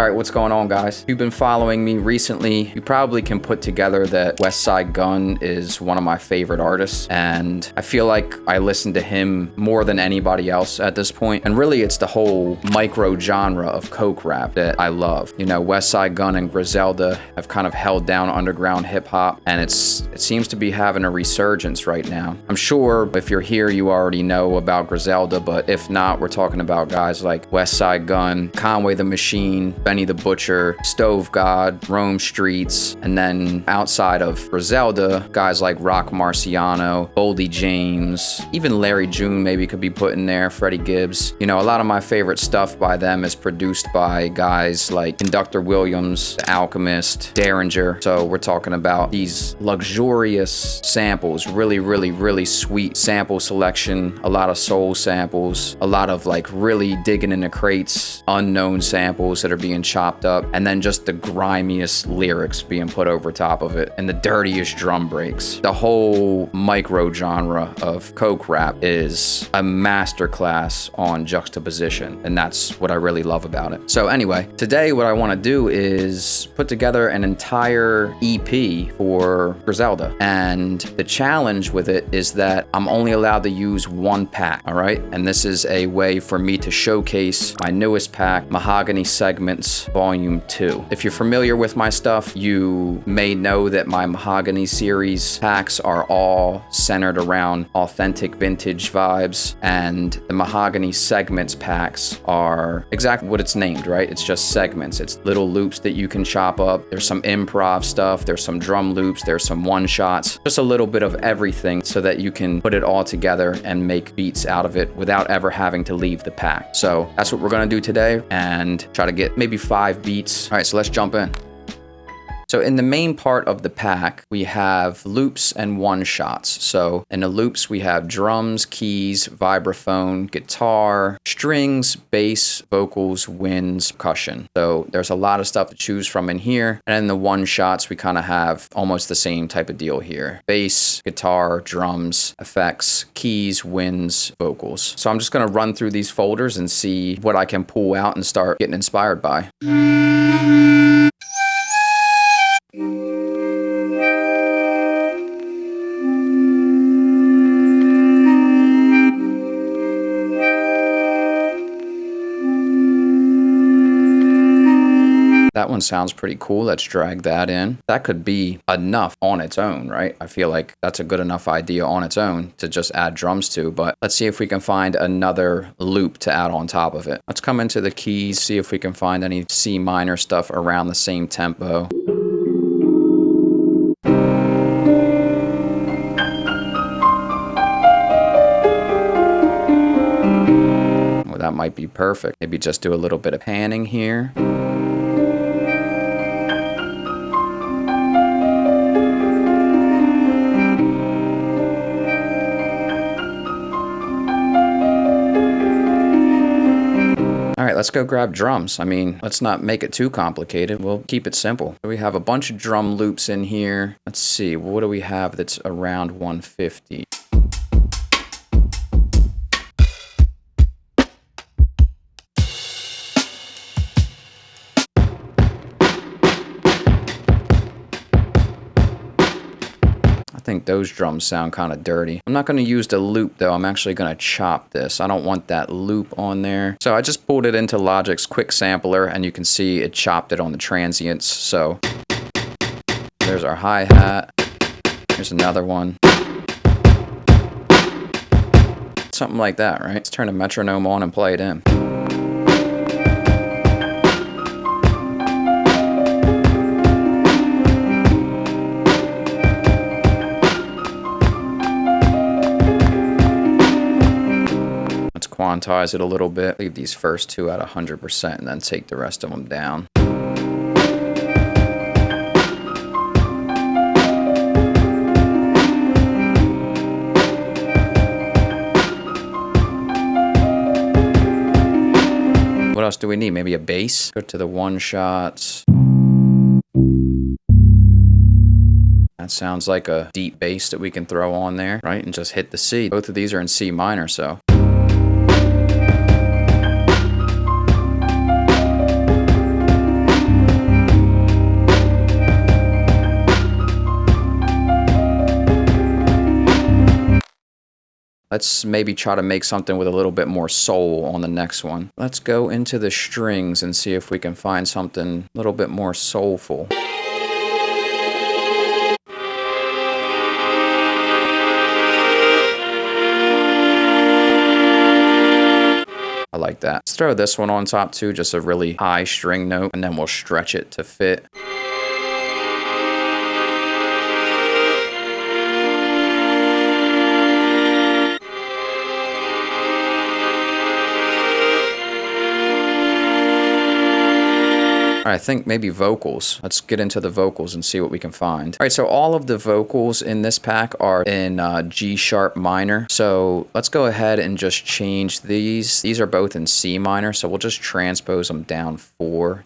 Alright, what's going on, guys? If you've been following me recently, you probably can put together that Westside Gunn is one of my favorite artists, and I feel like I listen to him more than anybody else at this point. And really, it's the whole micro genre of coke rap that I love. You know, Westside Gunn and Griselda have kind of held down underground hip hop, and it seems to be having a resurgence right now. I'm sure if you're here, you already know about Griselda, but if not, we're talking about guys like Westside Gunn, Conway the Machine, Benny the Butcher, Stove God, Rome Streets, and then outside of Griselda, guys like Rock Marciano, Boldy James, even Larry June maybe could be put in there, Freddie Gibbs. You know, a lot of my favorite stuff by them is produced by guys like Conductor Williams, Alchemist, Derringer. So we're talking about these luxurious samples, really sweet sample selection, a lot of soul samples, a lot of like really digging in the crates, unknown samples that are being chopped up, and then just the grimiest lyrics being put over top of it, and the dirtiest drum breaks. The whole micro genre of coke rap is a masterclass on juxtaposition, and that's what I really love about it. So anyway, today what I want to do is put together an entire EP for Griselda, and the challenge with it is that I'm only allowed to use one pack, all right? And this is a way for me to showcase my newest pack, Mahogany Segments Volume 2. If you're familiar with my stuff, you may know that my Mahogany series packs are all centered around authentic vintage vibes, and the Mahogany Segments packs are exactly what it's named, right? It's just segments. It's little loops that you can chop up. There's some improv stuff, there's some drum loops, there's some one-shots, just a little bit of everything so that you can put it all together and make beats out of it without ever having to leave the pack. So that's what we're gonna do today, and try to get maybe 5 beats. All right, so let's jump in. So in the main part of the pack, we have loops and one-shots. So in the loops, we have drums, keys, vibraphone, guitar, strings, bass, vocals, winds, percussion. So there's a lot of stuff to choose from in here. And in the one-shots, we kind of have almost the same type of deal here. Bass, guitar, drums, effects, keys, winds, vocals. So I'm just gonna run through these folders and see what I can pull out and start getting inspired by. That one sounds pretty cool. Let's drag that in. That could be enough on its own, right? I feel like that's a good enough idea on its own to just add drums to, but let's see if we can find another loop to add on top of it. Let's come into the keys, see if we can find any C minor stuff around the same tempo. Well, that might be perfect. Maybe just do a little bit of panning here. All right, let's go grab drums. I mean, let's not make it too complicated. We'll keep it simple. So we have a bunch of drum loops in here. Let's see, what do we have that's around 150? I think those drums sound kind of dirty. I'm not going to use the loop though. I'm actually going to chop this. I don't want that loop on there. So I just pulled it into Logic's quick sampler, and you can see it chopped it on the transients. So there's our hi-hat. Here's another one. Something like that, right? Let's turn a metronome on and play it in. Quantize it a little bit, leave these first two at 100%, and then take the rest of them down. What else do we need? Maybe a bass? Go to the one-shots. That sounds like a deep bass that we can throw on there, right? And just hit the C. Both of these are in C minor, so. Let's maybe try to make something with a little bit more soul on the next one. Let's go into the strings and see if we can find something a little bit more soulful. I like that. Let's throw this one on top too, just a really high string note, and then we'll stretch it to fit. All right, I think maybe vocals. Let's get into the vocals and see what we can find. All right, so all of the vocals in this pack are in G sharp minor. So let's go ahead and just change these. These are both in C minor, so we'll just transpose them down 4.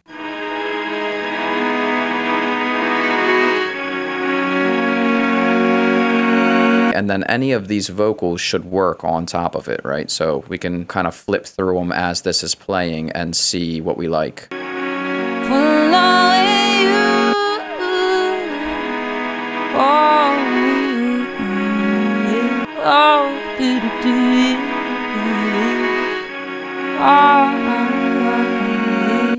And then any of these vocals should work on top of it, right? So we can kind of flip through them as this is playing and see what we like.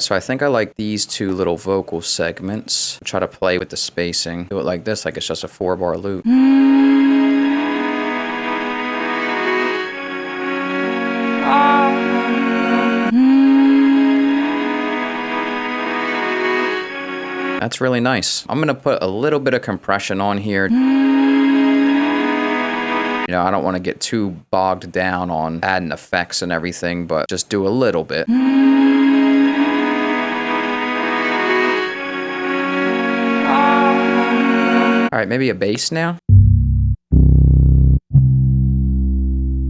So I think I like these 2 little vocal segments. Try to play with the spacing. Do it like this, like it's just a 4-bar loop. That's really nice. I'm gonna put a little bit of compression on here. You know, I don't want to get too bogged down on adding effects and everything, but just do a little bit. All right, maybe a bass now. I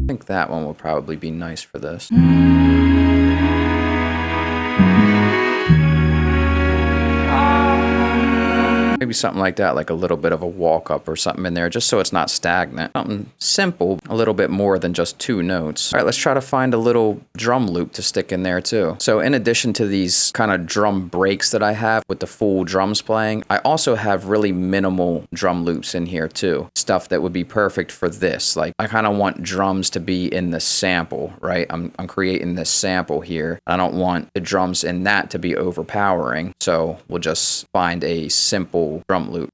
think that one will probably be nice for this. Maybe something like that, like a little bit of a walk up or something in there, just so it's not stagnant. Something simple, a little bit more than just 2 notes. All right, let's try to find a little drum loop to stick in there too. So in addition to these kind of drum breaks that I have with the full drums playing, I also have really minimal drum loops in here too. Stuff that would be perfect for this. Like I kind of want drums to be in the sample, right? I'm creating this sample here. I don't want the drums in that to be overpowering. So we'll just find a simple drum loop.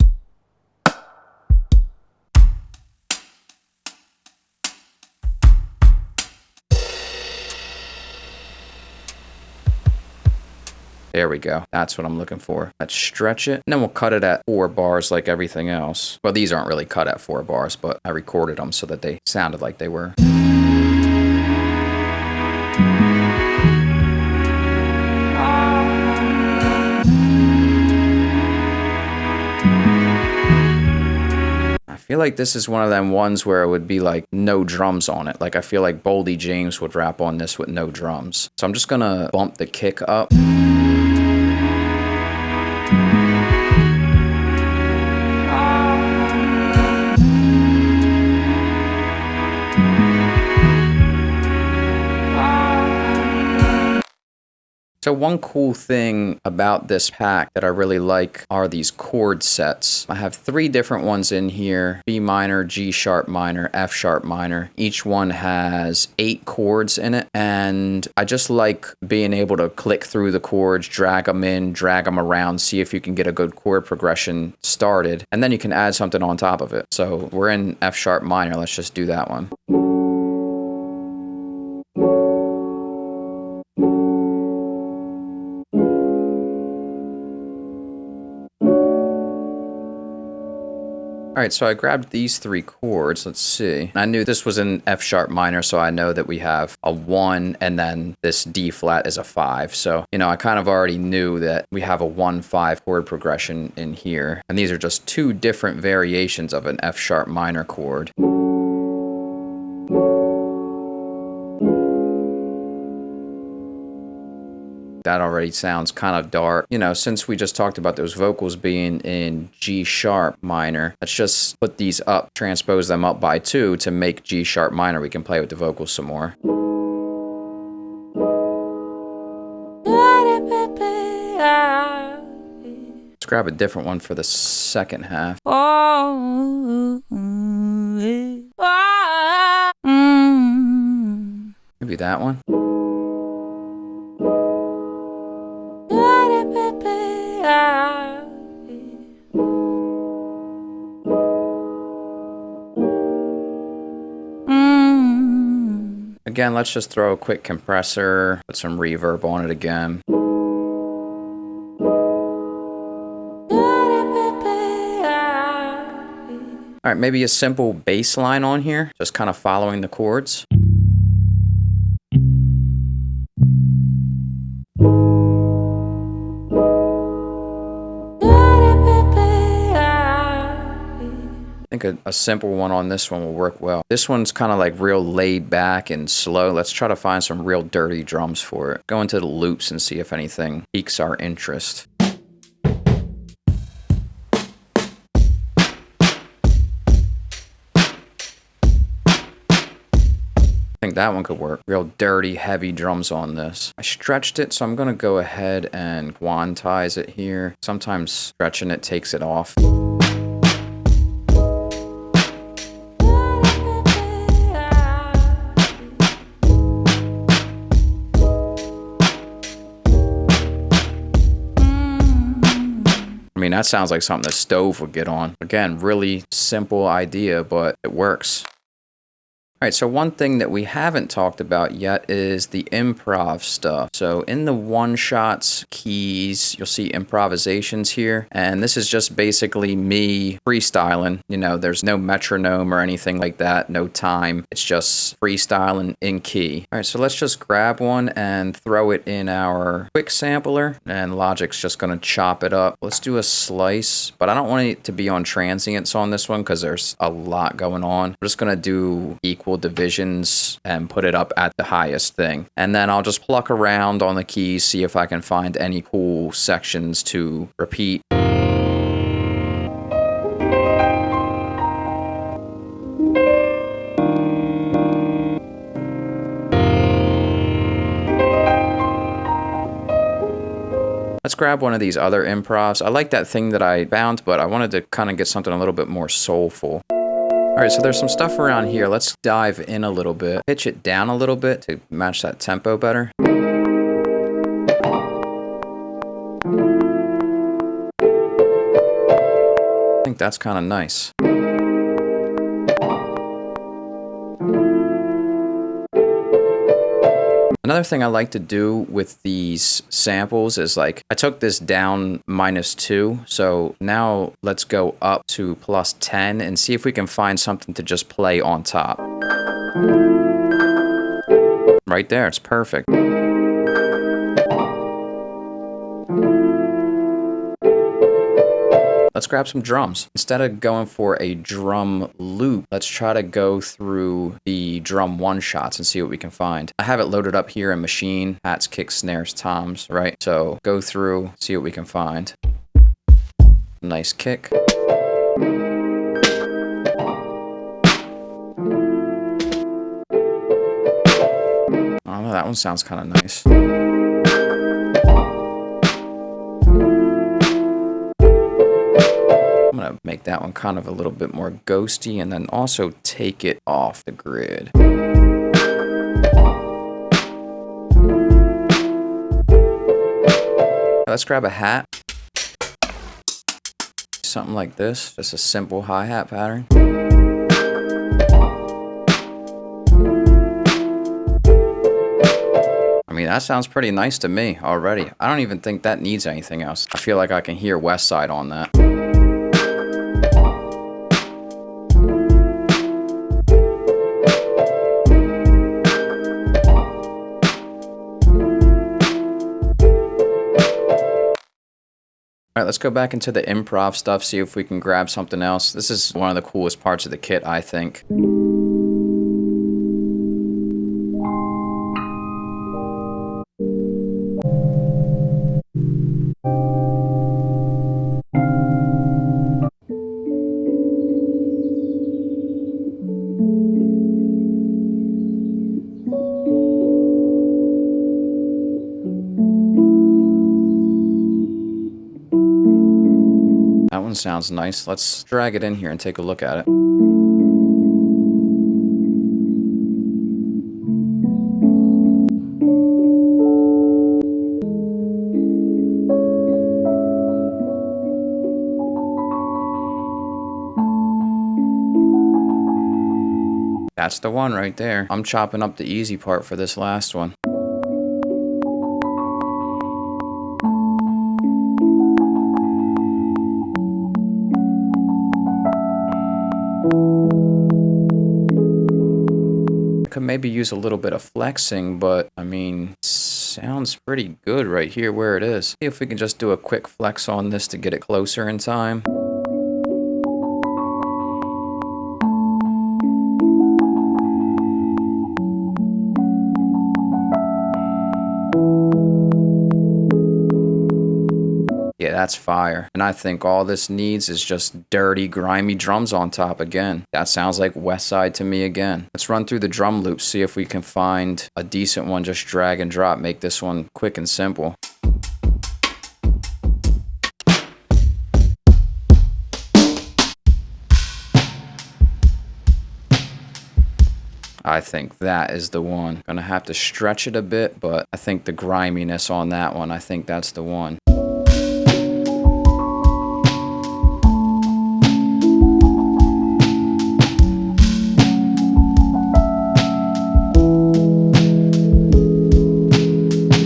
There we go. That's what I'm looking for. Let's stretch it. And then we'll cut it at 4 bars like everything else. Well, these aren't really cut at 4 bars, but I recorded them so that they sounded like they were. I feel like this is one of them ones where it would be like no drums on it. Like I feel like Boldy James would rap on this with no drums. So I'm just gonna bump the kick up. So one cool thing about this pack that I really like are these chord sets. I have 3 different ones in here: B minor, G sharp minor, F sharp minor. Each one has 8 chords in it, and I just like being able to click through the chords, drag them in, drag them around, see if you can get a good chord progression started, and then you can add something on top of it. So we're in F sharp minor. Let's just do that one. All right, so I grabbed these 3 chords. Let's see. I knew this was in F sharp minor, so I know that we have a 1 and then this D flat is a 5. So, you know, I kind of already knew that we have a 1-5 chord progression in here. And these are just 2 different variations of an F sharp minor chord. That already sounds kind of dark. You know, since we just talked about those vocals being in G sharp minor, let's just put these up, transpose them up by 2 to make G sharp minor. We can play with the vocals some more. Let's grab a different one for the second half. Maybe that one. Again, let's just throw a quick compressor, put some reverb on it again. All right, maybe a simple bass line on here, just kind of following the chords. I think a simple one on this one will work well. This one's kind of like real laid back and slow. Let's try to find some real dirty drums for it. Go into the loops and see if anything piques our interest. I think that one could work. Real dirty, heavy drums on this. I stretched it, so I'm gonna go ahead and quantize it here. Sometimes stretching it takes it off. I mean, that sounds like something the stove would get on. Again, really simple idea, but it works. All right, so one thing that we haven't talked about yet is the improv stuff. So in the one-shots keys, you'll see improvisations here. And this is just basically me freestyling. You know, there's no metronome or anything like that, no time. It's just freestyling in key. All right, so let's just grab one and throw it in our quick sampler. And Logic's just gonna chop it up. Let's do a slice, but I don't want it to be on transients on this one because there's a lot going on. I'm just gonna do equal divisions and put it up at the highest thing. And then I'll just pluck around on the keys, see if I can find any cool sections to repeat. Let's grab one of these other improvs. I like that thing that I found, but I wanted to kind of get something a little bit more soulful. All right, so there's some stuff around here. Let's dive in a little bit. Pitch it down a little bit to match that tempo better. I think that's kind of nice. Another thing I like to do with these samples is like, I took this down -2, so now let's go up to +10 and see if we can find something to just play on top. Right there, it's perfect. Let's grab some drums. Instead of going for a drum loop, let's try to go through the drum one-shots and see what we can find. I have it loaded up here in Machine, hats, kicks, snares, toms, right? So go through, see what we can find. Nice kick. Oh, that one sounds kind of nice. I'm gonna make that one kind of a little bit more ghosty and then also take it off the grid. Let's grab a hat. Something like this, just a simple hi-hat pattern. I mean, that sounds pretty nice to me already. I don't even think that needs anything else. I feel like I can hear Westside on that. All right, let's go back into the improv stuff, see if we can grab something else. This is one of the coolest parts of the kit, I think. That one sounds nice. Let's drag it in here and take a look at it. That's the one right there. I'm chopping up the easy part for this last one. Could maybe use a little bit of flexing, but I mean, sounds pretty good right here where it is. See if we can just do a quick flex on this to get it closer in time. Yeah, that's fire. And I think all this needs is just dirty, grimy drums on top again. That sounds like Westside to me again. Let's run through the drum loops, see if we can find a decent one, just drag and drop, make this one quick and simple. I think that is the one. Gonna have to stretch it a bit, but I think the griminess on that one, I think that's the one.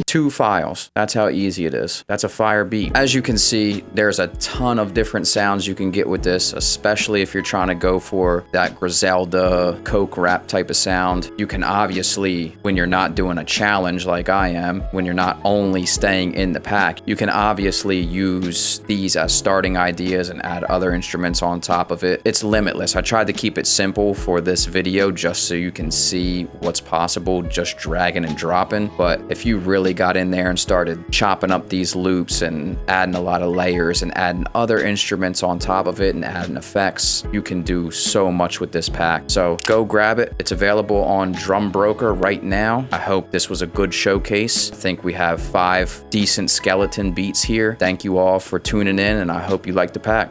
Two files. That's how easy it is. That's a fire beat. As you can see, there's a ton of different sounds you can get with this, especially if you're trying to go for that Griselda, coke rap type of sound. You can obviously, when you're not doing a challenge like I am, when you're not only staying in the pack, you can obviously use these as starting ideas and add other instruments on top of it. It's limitless. I tried to keep it simple for this video just so you can see what's possible just dragging and dropping. But if you really got in there and started chopping up these loops and adding a lot of layers and adding other instruments on top of it and adding effects, you can do so much with this pack. So go grab it. It's available on Drum Broker right now. I hope this was a good showcase. I think we have 5 decent skeleton beats here. Thank you all for tuning in, and I hope you like the pack.